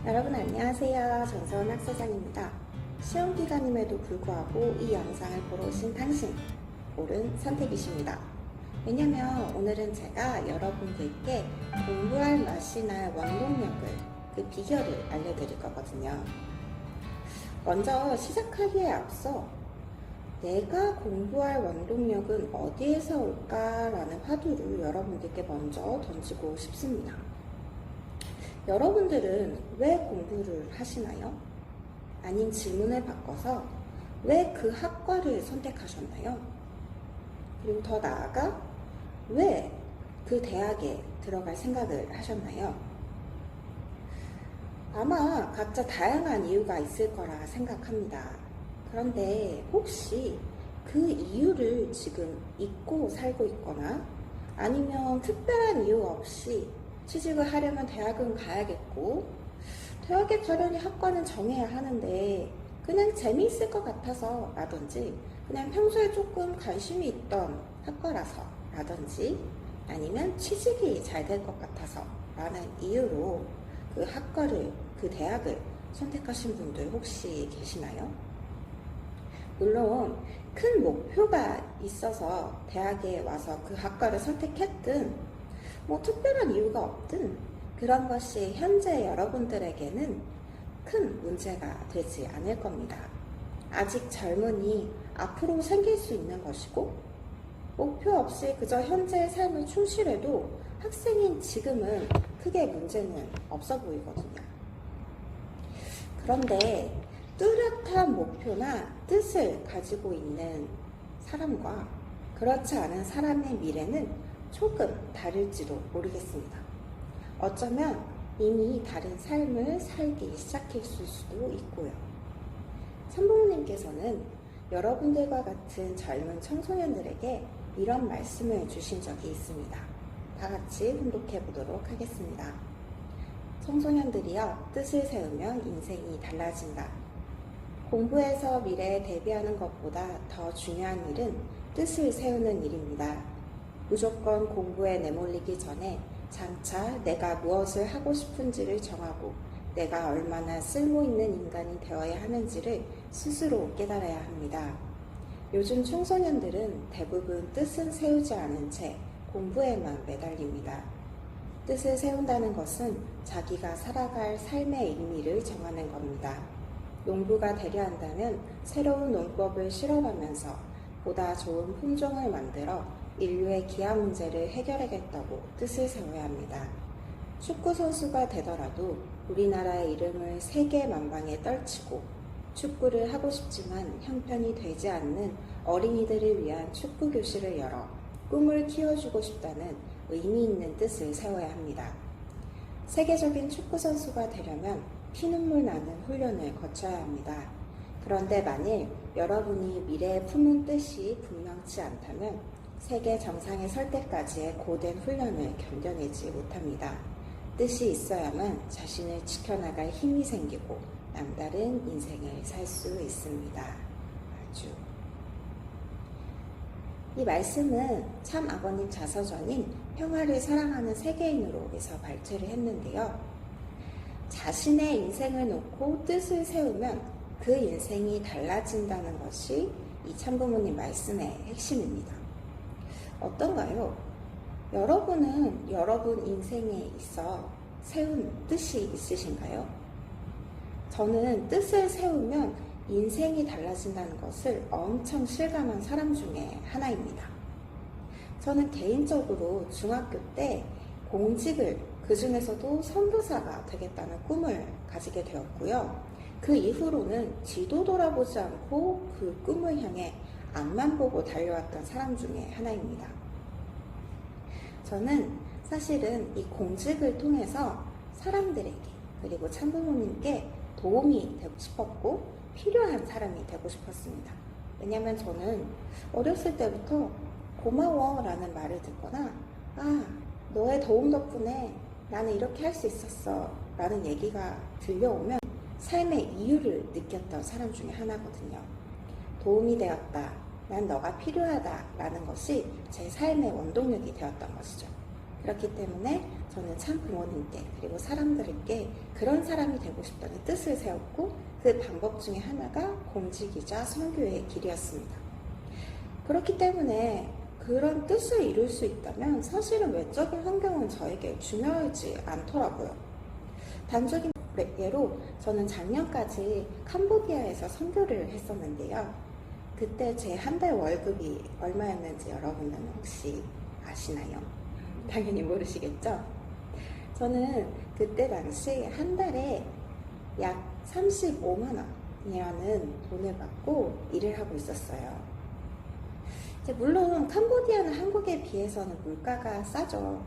여러분 안녕하세요. 정서원 학사장입니다. 시험 기간임에도 불구하고 이 영상을 보러 오신 당신, 옳은 선택이십니다. 왜냐면 오늘은 제가 여러분들께 공부할 맛이나 원동력을, 그 비결을 알려드릴 거거든요. 먼저 시작하기에 앞서 내가 공부할 원동력은 어디에서 올까라는 화두를 여러분들께 먼저 던지고 싶습니다. 여러분들은 왜 공부를 하시나요? 아님 질문을 바꿔서 왜 그 학과를 선택하셨나요? 그리고 더 나아가 왜 그 대학에 들어갈 생각을 하셨나요? 아마 각자 다양한 이유가 있을 거라 생각합니다. 그런데 혹시 그 이유를 지금 잊고 살고 있거나 아니면 특별한 이유 없이 취직을 하려면 대학은 가야겠고 대학에 가려니 학과는 정해야 하는데 그냥 재미있을 것 같아서 라든지 그냥 평소에 조금 관심이 있던 학과라서 라든지 아니면 취직이 잘 될 것 같아서 라는 이유로 그 학과를, 그 대학을 선택하신 분들 혹시 계시나요? 물론 큰 목표가 있어서 대학에 와서 그 학과를 선택했든 특별한 이유가 없든 그런 것이 현재 여러분들에게는 큰 문제가 되지 않을 겁니다. 아직 젊으니 앞으로 생길 수 있는 것이고 목표 없이 그저 현재의 삶을 충실해도 학생인 지금은 크게 문제는 없어 보이거든요. 그런데 뚜렷한 목표나 뜻을 가지고 있는 사람과 그렇지 않은 사람의 미래는 조금 다를지도 모르겠습니다. 어쩌면 이미 다른 삶을 살기 시작했을 수도 있고요. 삼봉님께서는 여러분들과 같은 젊은 청소년들에게 이런 말씀을 주신 적이 있습니다. 다 같이 혼독해 보도록 하겠습니다. 청소년들이여, 뜻을 세우면 인생이 달라진다. 공부해서 미래에 대비하는 것보다 더 중요한 일은 뜻을 세우는 일입니다. 무조건 공부에 내몰리기 전에 장차 내가 무엇을 하고 싶은지를 정하고 내가 얼마나 쓸모있는 인간이 되어야 하는지를 스스로 깨달아야 합니다. 요즘 청소년들은 대부분 뜻은 세우지 않은 채 공부에만 매달립니다. 뜻을 세운다는 것은 자기가 살아갈 삶의 의미를 정하는 겁니다. 농부가 되려 한다면 새로운 농법을 실험하면서 보다 좋은 품종을 만들어 인류의 기아 문제를 해결하겠다고 뜻을 세워야 합니다. 축구 선수가 되더라도 우리나라의 이름을 세계 만방에 떨치고 축구를 하고 싶지만 형편이 되지 않는 어린이들을 위한 축구 교실을 열어 꿈을 키워주고 싶다는 의미 있는 뜻을 세워야 합니다. 세계적인 축구 선수가 되려면 피눈물 나는 훈련을 거쳐야 합니다. 그런데 만일 여러분이 미래에 품은 뜻이 분명치 않다면 세계 정상에 설 때까지의 고된 훈련을 견뎌내지 못합니다. 뜻이 있어야만 자신을 지켜나갈 힘이 생기고 남다른 인생을 살 수 있습니다. 아주. 이 말씀은 참 아버님 자서전인 평화를 사랑하는 세계인으로에서 발췌를 했는데요. 자신의 인생을 놓고 뜻을 세우면 그 인생이 달라진다는 것이 이 참부모님 말씀의 핵심입니다. 어떤가요? 여러분은 여러분 인생에 있어 세운 뜻이 있으신가요? 저는 뜻을 세우면 인생이 달라진다는 것을 엄청 실감한 사람 중에 하나입니다. 저는 개인적으로 중학교 때 공직을, 그 중에서도 선교사가 되겠다는 꿈을 가지게 되었고요. 그 이후로는 뒤도 돌아보지 않고 그 꿈을 향해 앞만 보고 달려왔던 사람 중에 하나입니다. 저는 사실은 이 공직을 통해서 사람들에게 그리고 참부모님께 도움이 되고 싶었고 필요한 사람이 되고 싶었습니다. 왜냐하면 저는 어렸을 때부터 고마워 라는 말을 듣거나 너의 도움 덕분에 나는 이렇게 할 수 있었어 라는 얘기가 들려오면 삶의 이유를 느꼈던 사람 중에 하나거든요. 도움이 되었다, 난 너가 필요하다 라는 것이 제 삶의 원동력이 되었던 것이죠. 그렇기 때문에 저는 참 부모님께 그리고 사람들에게 그런 사람이 되고 싶다는 뜻을 세웠고 그 방법 중에 하나가 공직이자 선교의 길이었습니다. 그렇기 때문에 그런 뜻을 이룰 수 있다면 사실은 외적인 환경은 저에게 중요하지 않더라고요. 단적인 예로 저는 작년까지 캄보디아에서 선교를 했었는데요. 그때 제 한 달 월급이 얼마였는지 여러분은 혹시 아시나요? 당연히 모르시겠죠? 저는 그때 당시 한 달에 약 35만 원이라는 돈을 받고 일을 하고 있었어요. 물론 캄보디아는 한국에 비해서는 물가가 싸죠.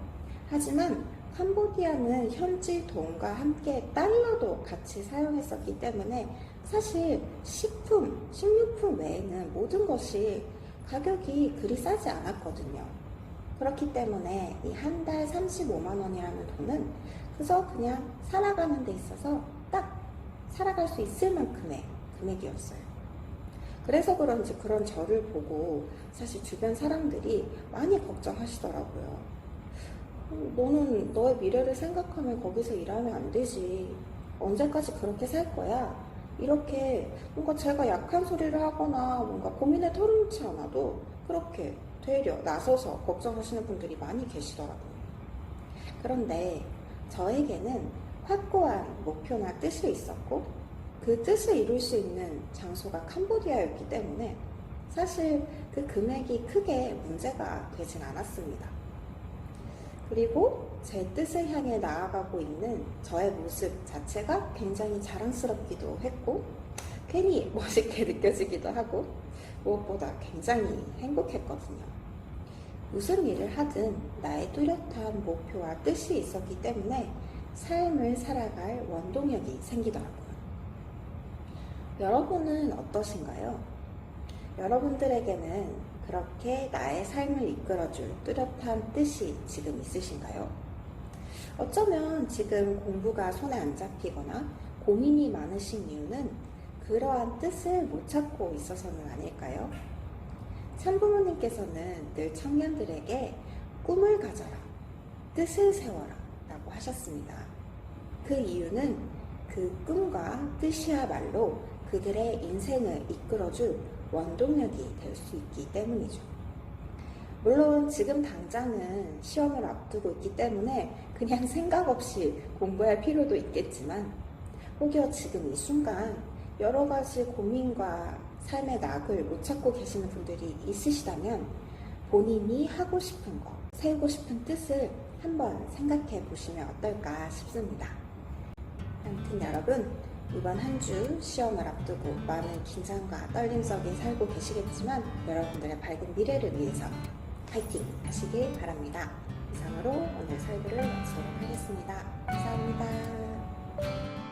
하지만 캄보디아는 현지 돈과 함께 달러도 같이 사용했었기 때문에 사실 식품, 식료품 외에는 모든 것이 가격이 그리 싸지 않았거든요. 그렇기 때문에 이 한 달 35만 원이라는 돈은 그저 그냥 살아가는 데 있어서 딱 살아갈 수 있을 만큼의 금액이었어요. 그래서 그런지 그런 저를 보고 사실 주변 사람들이 많이 걱정하시더라고요. 너는 너의 미래를 생각하면 거기서 일하면 안 되지. 언제까지 그렇게 살 거야? 이렇게 뭔가 제가 약한 소리를 하거나 뭔가 고민을 털어놓지 않아도 그렇게 되려 나서서 걱정하시는 분들이 많이 계시더라고요. 그런데 저에게는 확고한 목표나 뜻이 있었고 그 뜻을 이룰 수 있는 장소가 캄보디아였기 때문에 사실 그 금액이 크게 문제가 되진 않았습니다. 그리고 제 뜻을 향해 나아가고 있는 저의 모습 자체가 굉장히 자랑스럽기도 했고 괜히 멋있게 느껴지기도 하고 무엇보다 굉장히 행복했거든요. 무슨 일을 하든 나의 뚜렷한 목표와 뜻이 있었기 때문에 삶을 살아갈 원동력이 생기더라고요. 여러분은 어떠신가요? 여러분들에게는 그렇게 나의 삶을 이끌어줄 뚜렷한 뜻이 지금 있으신가요? 어쩌면 지금 공부가 손에 안 잡히거나 고민이 많으신 이유는 그러한 뜻을 못 찾고 있어서는 아닐까요? 참부모님께서는 늘 청년들에게 꿈을 가져라, 뜻을 세워라 라고 하셨습니다. 그 이유는 그 꿈과 뜻이야말로 그들의 인생을 이끌어줄 원동력이 될 수 있기 때문이죠. 물론 지금 당장은 시험을 앞두고 있기 때문에 그냥 생각 없이 공부할 필요도 있겠지만 혹여 지금 이 순간 여러 가지 고민과 삶의 낙을 못 찾고 계시는 분들이 있으시다면 본인이 하고 싶은 것, 세우고 싶은 뜻을 한번 생각해 보시면 어떨까 싶습니다. 아무튼 여러분, 이번 한 주 시험을 앞두고 많은 긴장과 떨림 속에 살고 계시겠지만 여러분들의 밝은 미래를 위해서 파이팅 하시길 바랍니다. 이상으로 오늘 설교를 마치도록 하겠습니다. 감사합니다.